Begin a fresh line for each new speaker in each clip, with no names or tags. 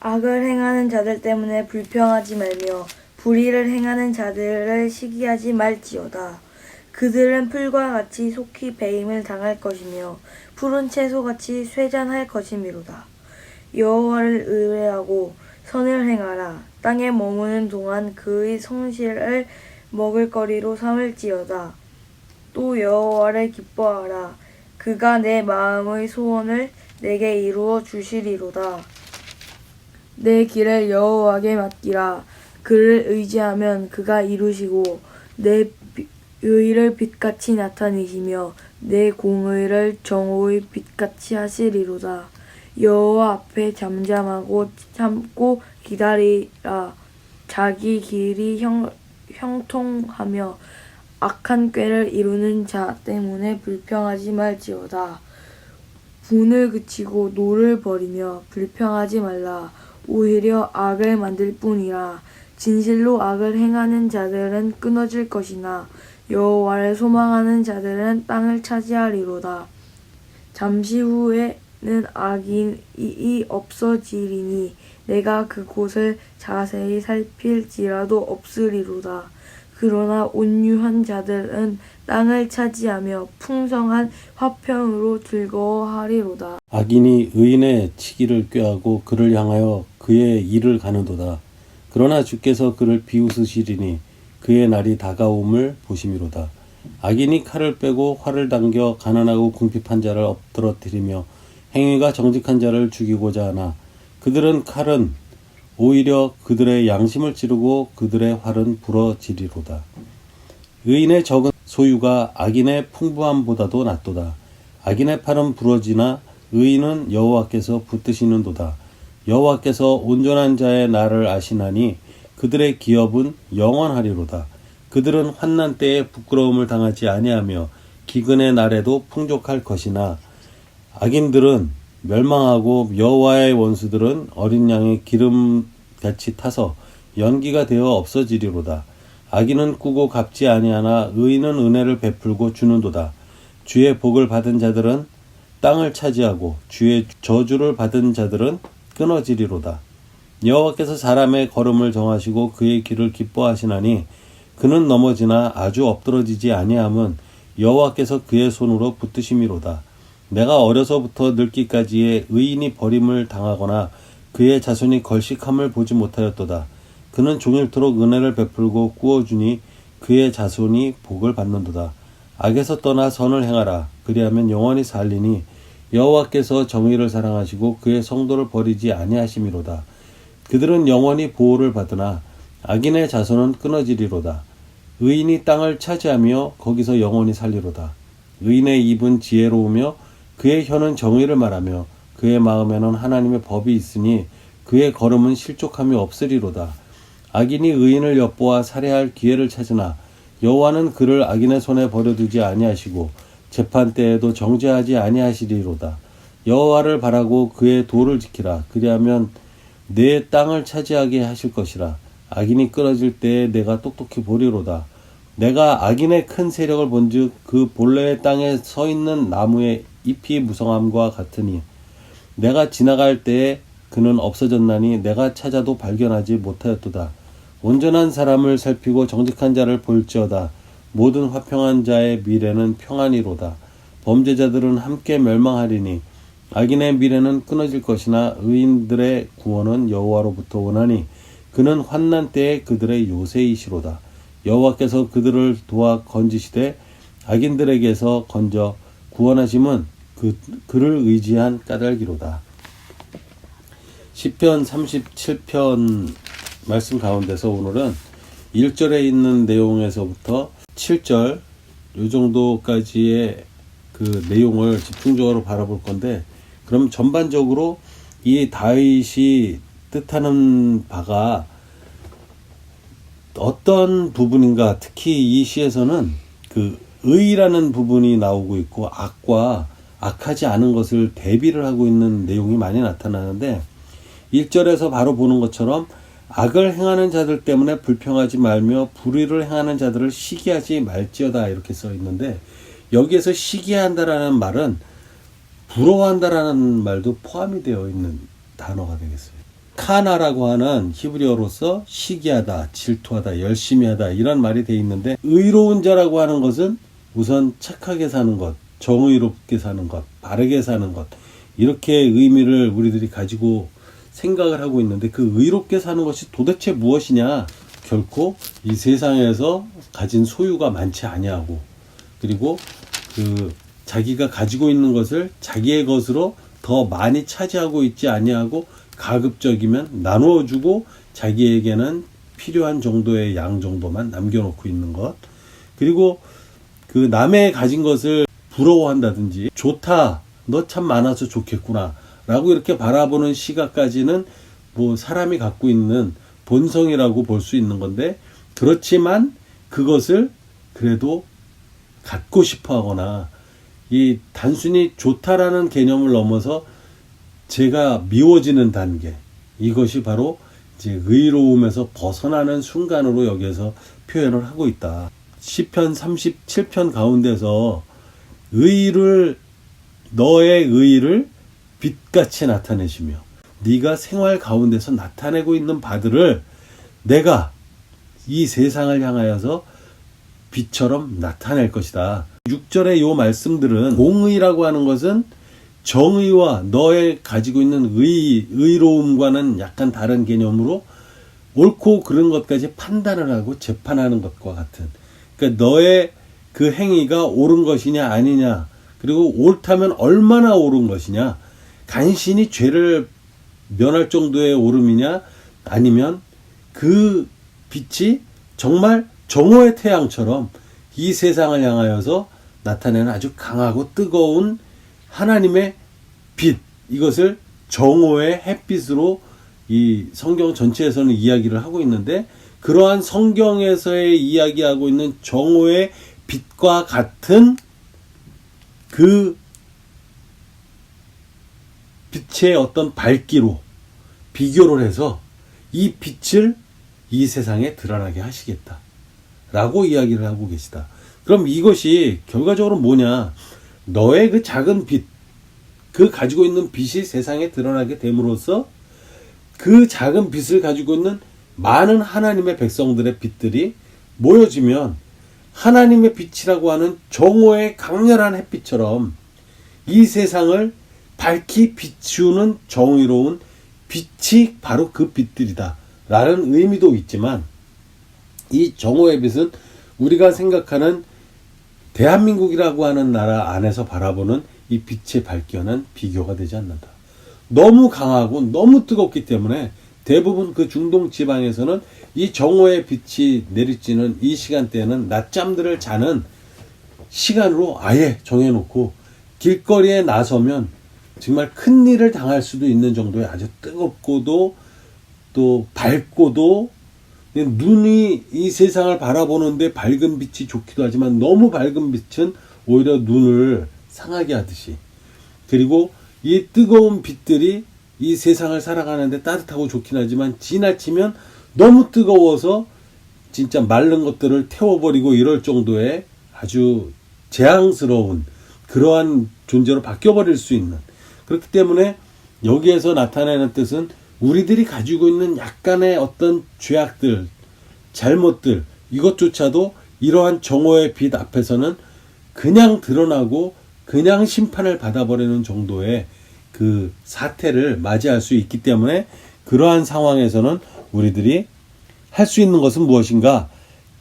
악을 행하는 자들 때문에 불평하지 말며 불의를 행하는 자들을 시기하지 말지어다. 그들은 풀과 같이 속히 배임을 당할 것이며 푸른 채소같이 쇠잔할 것이미로다. 여호와를 의뢰하고 선을 행하라. 땅에 머무는 동안 그의 성실을 먹을거리로 삼을지어다. 또 여호와를 기뻐하라. 그가 내 마음의 소원을 내게 이루어 주시리로다. 내 길을 여호와께 맡기라. 그를 의지하면 그가 이루시고 내 의를 빛같이 나타내시며 내 공의를 정오의 빛같이 하시리로다. 여호와 앞에 잠잠하고 참고 기다리라. 자기 길이 형통하며 악한 꾀를 이루는 자 때문에 불평하지 말지어다. 분을 그치고 노를 버리며 불평하지 말라. 오히려 악을 만들 뿐이라. 진실로 악을 행하는 자들은 끊어질 것이나 여호와를 소망하는 자들은 땅을 차지하리로다. 잠시 후에는 악인이 없어지리니 내가 그곳을 자세히 살필지라도 없으리로다. 그러나 온유한 자들은 땅을 차지하며 풍성한 화평으로 즐거워하리로다.
악인이 의인의 치기를 꾀하고 그를 향하여 그의 일을 가는도다. 그러나 주께서 그를 비웃으시리니 그의 날이 다가옴을 보심이로다. 악인이 칼을 빼고 활을 당겨 가난하고 궁핍한 자를 엎드러뜨리며 행위가 정직한 자를 죽이고자 하나 그들은 칼은 오히려 그들의 양심을 찌르고 그들의 활은 부러지리로다. 의인의 적은 소유가 악인의 풍부함보다도 낫도다. 악인의 팔은 부러지나 의인은 여호와께서 붙드시는도다. 여호와께서 온전한 자의 날을 아시나니 그들의 기업은 영원하리로다. 그들은 환난 때에 부끄러움을 당하지 아니하며 기근의 날에도 풍족할 것이나 악인들은 멸망하고 여호와의 원수들은 어린 양의 기름같이 타서 연기가 되어 없어지리로다. 악인은 꾸고 갚지 아니하나 의인은 은혜를 베풀고 주는도다. 주의 복을 받은 자들은 땅을 차지하고 주의 저주를 받은 자들은 끊어지리로다. 여호와께서 사람의 걸음을 정하시고 그의 길을 기뻐하시나니 그는 넘어지나 아주 엎드러지지 아니함은 여호와께서 그의 손으로 붙드심이로다. 내가 어려서부터 늙기까지의 의인이 버림을 당하거나 그의 자손이 걸식함을 보지 못하였도다. 그는 종일토록 은혜를 베풀고 꾸어주니 그의 자손이 복을 받는도다. 악에서 떠나 선을 행하라. 그리하면 영원히 살리니 여호와께서 정의를 사랑하시고 그의 성도를 버리지 아니하심이로다. 그들은 영원히 보호를 받으나 악인의 자손은 끊어지리로다. 의인이 땅을 차지하며 거기서 영원히 살리로다. 의인의 입은 지혜로우며 그의 혀는 정의를 말하며 그의 마음에는 하나님의 법이 있으니 그의 걸음은 실족함이 없으리로다. 악인이 의인을 엿보아 살해할 기회를 찾으나 여호와는 그를 악인의 손에 버려두지 아니하시고 재판 때에도 정죄하지 아니하시리로다. 여호와를 바라고 그의 도를 지키라. 그리하면 내 땅을 차지하게 하실 것이라. 악인이 끊어질 때에 내가 똑똑히 보리로다. 내가 악인의 큰 세력을 본즉 그 본래의 땅에 서 있는 나무의 잎이 무성함과 같으니 내가 지나갈 때에 그는 없어졌나니 내가 찾아도 발견하지 못하였도다. 온전한 사람을 살피고 정직한 자를 볼지어다. 모든 화평한 자의 미래는 평안이로다. 범죄자들은 함께 멸망하리니 악인의 미래는 끊어질 것이나 의인들의 구원은 여호와로부터 오나니 그는 환난 때에 그들의 요새이시로다. 여호와께서 그들을 도와 건지시되 악인들에게서 건져 구원하심은 그를 의지한 까닭이로다. 시편 37편 말씀 가운데서 오늘은 1절에 있는 내용에서부터 7절 요 정도까지의 그 내용을 집중적으로 바라볼 건데, 그럼 전반적으로 이 다윗이 뜻하는 바가 어떤 부분인가, 특히 이 시에서는 그 의라는 부분이 나오고 있고 악과 악하지 않은 것을 대비를 하고 있는 내용이 많이 나타나는데, 1절에서 바로 보는 것처럼 악을 행하는 자들 때문에 불평하지 말며 불의를 행하는 자들을 시기하지 말지어다 이렇게 써 있는데, 여기에서 시기한다라는 말은 부러워한다라는 말도 포함이 되어 있는 단어가 되겠어요. 카나라고 하는 히브리어로서 시기하다, 질투하다, 열심히 하다 이런 말이 돼 있는데, 의로운 자라고 하는 것은 우선 착하게 사는 것, 정의롭게 사는 것, 바르게 사는 것, 이렇게 의미를 우리들이 가지고 생각을 하고 있는데, 그 의롭게 사는 것이 도대체 무엇이냐? 결코 이 세상에서 가진 소유가 많지 아니하고, 그리고 그 자기가 가지고 있는 것을 자기의 것으로 더 많이 차지하고 있지 아니하고, 가급적이면 나누어주고 자기에게는 필요한 정도의 양 정도만 남겨놓고 있는 것. 그리고 그 남의 가진 것을 부러워한다든지, 좋다, 너 참 많아서 좋겠구나 라고 이렇게 바라보는 시각까지는 뭐 사람이 갖고 있는 본성이라고 볼 수 있는 건데, 그렇지만 그것을 그래도 갖고 싶어 하거나, 이 단순히 좋다라는 개념을 넘어서 제가 미워지는 단계, 이것이 바로 이제 의로움에서 벗어나는 순간으로 여기에서 표현을 하고 있다. 시편 37편 가운데서 너의 의를 빛같이 나타내시며 네가 생활 가운데서 나타내고 있는 바들을 내가 이 세상을 향하여서 빛처럼 나타낼 것이다. 6절의 요 말씀들은, 공의라고 하는 것은 정의와 너의 가지고 있는 의로움과는 약간 다른 개념으로 옳고 그른 것까지 판단을 하고 재판하는 것과 같은, 그러니까 너의 그 행위가 옳은 것이냐 아니냐, 그리고 옳다면 얼마나 옳은 것이냐, 간신히 죄를 면할 정도의 옳음이냐, 아니면 그 빛이 정말 정오의 태양처럼 이 세상을 향하여서 나타내는 아주 강하고 뜨거운 하나님의 빛, 이것을 정오의 햇빛으로 이 성경 전체에서는 이야기를 하고 있는데, 그러한 성경에서의 이야기하고 있는 정오의 빛과 같은 그 빛의 어떤 밝기로 비교를 해서 이 빛을 이 세상에 드러나게 하시겠다 라고 이야기를 하고 계시다. 그럼 이것이 결과적으로 뭐냐? 너의 그 작은 빛, 그 가지고 있는 빛이 세상에 드러나게 됨으로써 그 작은 빛을 가지고 있는 많은 하나님의 백성들의 빛들이 모여지면 하나님의 빛이라고 하는 정오의 강렬한 햇빛처럼 이 세상을 밝히 비추는 정의로운 빛이 바로 그 빛들이다 라는 의미도 있지만, 이 정오의 빛은 우리가 생각하는 대한민국이라고 하는 나라 안에서 바라보는 이 빛의 밝기와는 비교가 되지 않는다. 너무 강하고 너무 뜨겁기 때문에 대부분 그 중동 지방에서는 이 정오의 빛이 내리쬐는 이 시간대에는 낮잠들을 자는 시간으로 아예 정해놓고 길거리에 나서면 정말 큰일을 당할 수도 있는 정도의 아주 뜨겁고도 또 밝고도, 눈이 이 세상을 바라보는데 밝은 빛이 좋기도 하지만 너무 밝은 빛은 오히려 눈을 상하게 하듯이, 그리고 이 뜨거운 빛들이 이 세상을 살아가는데 따뜻하고 좋긴 하지만 지나치면 너무 뜨거워서 진짜 마른 것들을 태워버리고 이럴 정도의 아주 재앙스러운 그러한 존재로 바뀌어버릴 수 있는, 그렇기 때문에 여기에서 나타내는 뜻은 우리들이 가지고 있는 약간의 어떤 죄악들, 잘못들, 이것조차도 이러한 정오의 빛 앞에서는 그냥 드러나고 그냥 심판을 받아버리는 정도의 그 사태를 맞이할 수 있기 때문에, 그러한 상황에서는 우리들이 할 수 있는 것은 무엇인가?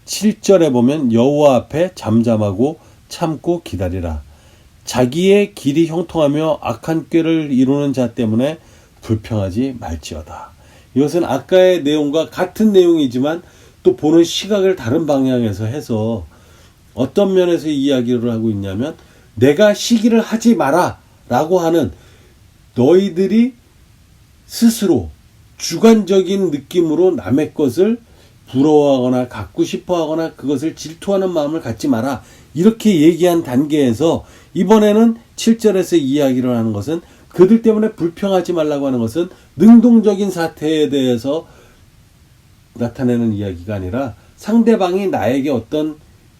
7절에 보면 여호와 앞에 잠잠하고 참고 기다리라. 자기의 길이 형통하며 악한 꾀를 이루는 자 때문에 불평하지 말지어다. 이것은 아까의 내용과 같은 내용이지만 또 보는 시각을 다른 방향에서 해서 어떤 면에서 이야기를 하고 있냐면, 내가 시기를 하지 마라 라고 하는, 너희들이 스스로 주관적인 느낌으로 남의 것을 부러워하거나 갖고 싶어하거나 그것을 질투하는 마음을 갖지 마라, 이렇게 얘기한 단계에서 이번에는 7절에서 이야기를 하는 것은, 그들 때문에 불평하지 말라고 하는 것은 능동적인 사태에 대해서 나타내는 이야기가 아니라, 상대방이 나에게 어떤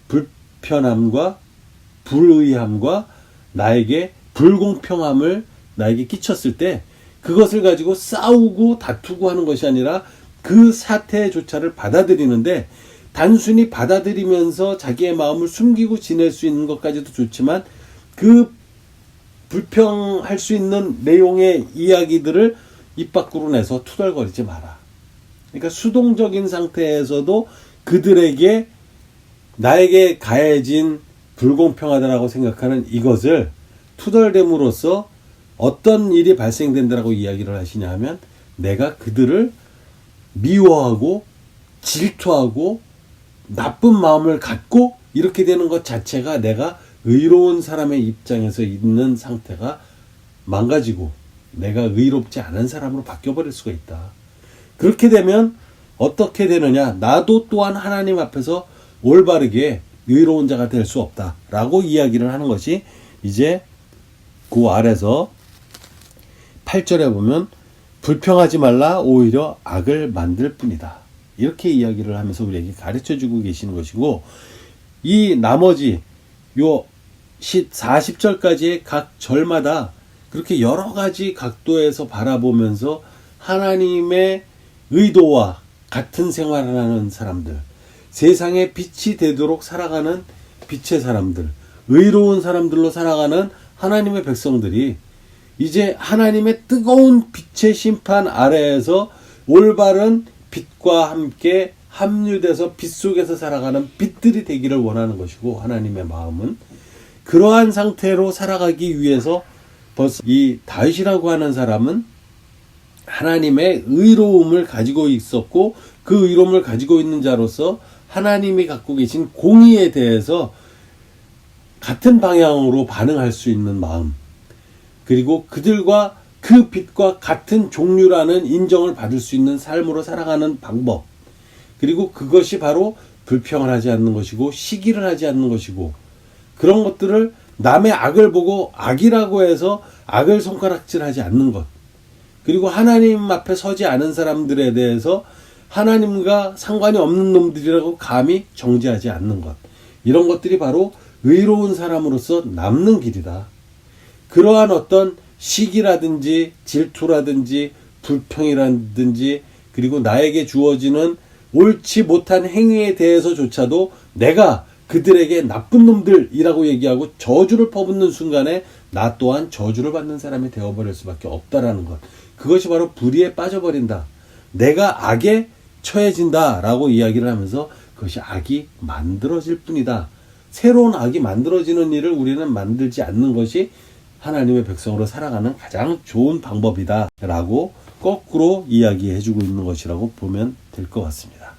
불편함과 불의함과 나에게 불공평함을 나에게 끼쳤을 때 그것을 가지고 싸우고 다투고 하는 것이 아니라 그 사태조차를 받아들이는데, 단순히 받아들이면서 자기의 마음을 숨기고 지낼 수 있는 것까지도 좋지만 그 불평할 수 있는 내용의 이야기들을 입 밖으로 내서 투덜거리지 마라. 그러니까 수동적인 상태에서도 그들에게 나에게 가해진 불공평하다라고 생각하는 이것을 투덜댐으로써 어떤 일이 발생된다라고 이야기를 하시냐 하면, 내가 그들을 미워하고 질투하고 나쁜 마음을 갖고 이렇게 되는 것 자체가 내가 의로운 사람의 입장에서 있는 상태가 망가지고 내가 의롭지 않은 사람으로 바뀌어버릴 수가 있다. 그렇게 되면 어떻게 되느냐, 나도 또한 하나님 앞에서 올바르게 의로운 자가 될 수 없다 라고 이야기를 하는 것이, 이제 그 아래서 8절에 보면 불평하지 말라, 오히려 악을 만들 뿐이다, 이렇게 이야기를 하면서 우리에게 가르쳐주고 계시는 것이고, 이 나머지 요 40절까지의 각 절마다 그렇게 여러 가지 각도에서 바라보면서 하나님의 의도와 같은 생활을 하는 사람들, 세상에 빛이 되도록 살아가는 빛의 사람들, 의로운 사람들로 살아가는 하나님의 백성들이 이제 하나님의 뜨거운 빛의 심판 아래에서 올바른 빛과 함께 합류돼서 빛 속에서 살아가는 빛들이 되기를 원하는 것이고, 하나님의 마음은 그러한 상태로 살아가기 위해서 벌써 이 다윗이라고 하는 사람은 하나님의 의로움을 가지고 있었고, 그 의로움을 가지고 있는 자로서 하나님이 갖고 계신 공의에 대해서 같은 방향으로 반응할 수 있는 마음, 그리고 그들과 그 빛과 같은 종류라는 인정을 받을 수 있는 삶으로 살아가는 방법, 그리고 그것이 바로 불평을 하지 않는 것이고 시기를 하지 않는 것이고, 그런 것들을 남의 악을 보고 악이라고 해서 악을 손가락질하지 않는 것, 그리고 하나님 앞에 서지 않은 사람들에 대해서 하나님과 상관이 없는 놈들이라고 감히 정죄하지 않는 것, 이런 것들이 바로 의로운 사람으로서 남는 길이다. 그러한 어떤 시기라든지 질투라든지 불평이라든지, 그리고 나에게 주어지는 옳지 못한 행위에 대해서조차도 내가 그들에게 나쁜 놈들이라고 얘기하고 저주를 퍼붓는 순간에 나 또한 저주를 받는 사람이 되어버릴 수밖에 없다라는 것, 그것이 바로 불의에 빠져버린다, 내가 악에 처해진다 라고 이야기를 하면서 그것이 악이 만들어질 뿐이다, 새로운 악이 만들어지는 일을 우리는 만들지 않는 것이 하나님의 백성으로 살아가는 가장 좋은 방법이다 라고 거꾸로 이야기해주고 있는 것이라고 보면 될 것 같습니다.